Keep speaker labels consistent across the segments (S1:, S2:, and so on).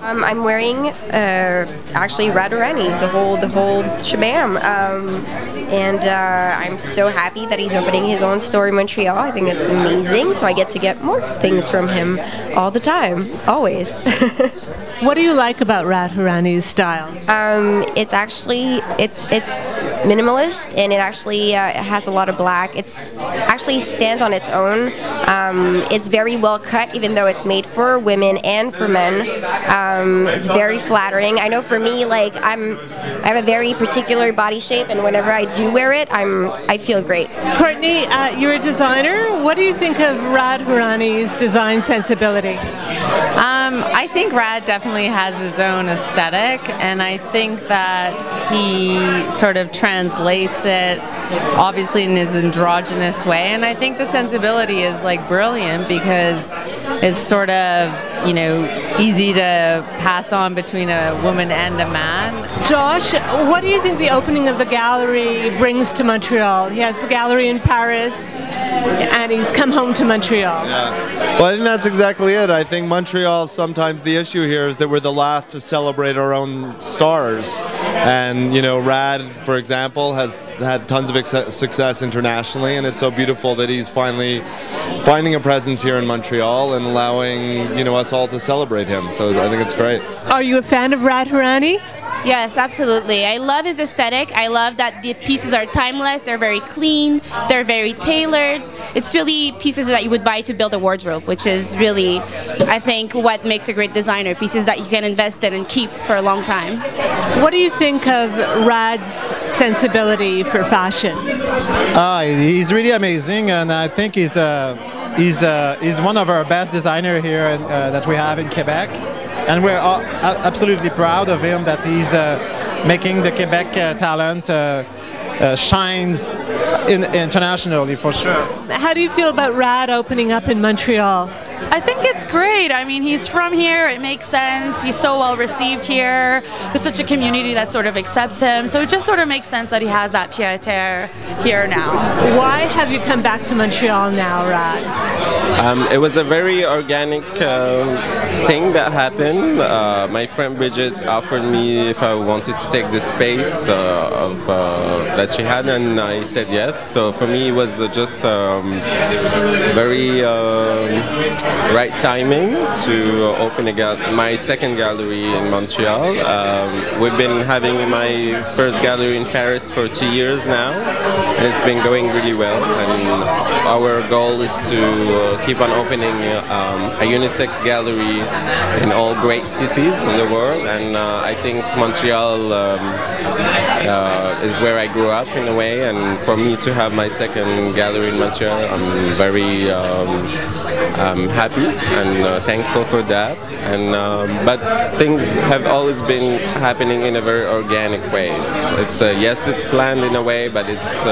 S1: I'm wearing actually Rad Hourani, the whole shabam, and I'm so happy that he's opening his own store in Montreal. I think it's amazing, so I get to get more things from him all the time, always.
S2: What do you like about Rad Hourani's style?
S1: It's actually it's minimalist, and it actually has a lot of black. It's actually stands on its own. It's very well cut, even though it's made for women and for men. It's very flattering. I know for me, like I have a very particular body shape, and whenever I do wear it, I feel great.
S2: Courtney, you're a designer. What do you think of Rad Hourani's design sensibility?
S3: I think Rad definitely has his own aesthetic, and I think that he sort of translates it obviously in his androgynous way, and I think the sensibility is like brilliant because it's sort of, you know, easy to pass on between a woman and a man.
S2: Josh, what do you think the opening of the gallery brings to Montreal? He has the gallery in Paris, and he's come home to Montreal.
S4: Yeah. Well, I think that's exactly it. I think Montreal, sometimes the issue here is that we're the last to celebrate our own stars. And, you know, Rad, for example, has had tons of success internationally, and it's so beautiful that he's finally finding a presence here in Montreal and allowing, you know, us all to celebrate him. So I think it's great.
S2: Are you a fan of Rad Hourani?
S5: Yes, absolutely. I love his aesthetic. I love that the pieces are timeless. They're very clean. They're very tailored. It's really pieces that you would buy to build a wardrobe, which is really, I think, what makes a great designer. Pieces that you can invest in and keep for a long time.
S2: What do you think of Rad's sensibility for fashion?
S6: He's really amazing, and I think he's one of our best designers here that we have in Quebec. And we're absolutely proud of him that he's making the Quebec talent shines internationally, for sure.
S2: How do you feel about Rad opening up in Montreal?
S7: I think it's great. I mean, he's from here. It makes sense. He's so well received here. There's such a community that sort of accepts him. So it just sort of makes sense that he has that pied-à-terre here now.
S2: Why have you come back to Montreal now, Rad?
S8: It was a very organic thing that happened. My friend Bridget offered me if I wanted to take the space that she had, and I said yes. So for me, it was just very right timing to open my second gallery in Montreal. We've been having my first gallery in Paris for 2 years now, and it's been going really well. And our goal is to keep on opening a unisex gallery in all great cities in the world, and I think Montreal is where I grew up in a way, and for me to have my second gallery in Montreal, I'm very happy and thankful for that. And but things have always been happening in a very organic way. It's yes, it's planned in a way, but it's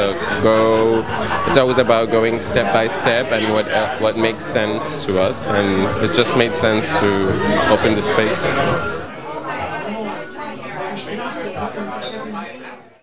S8: always about going step by step and what makes sense to us, and it just made sense to open the space.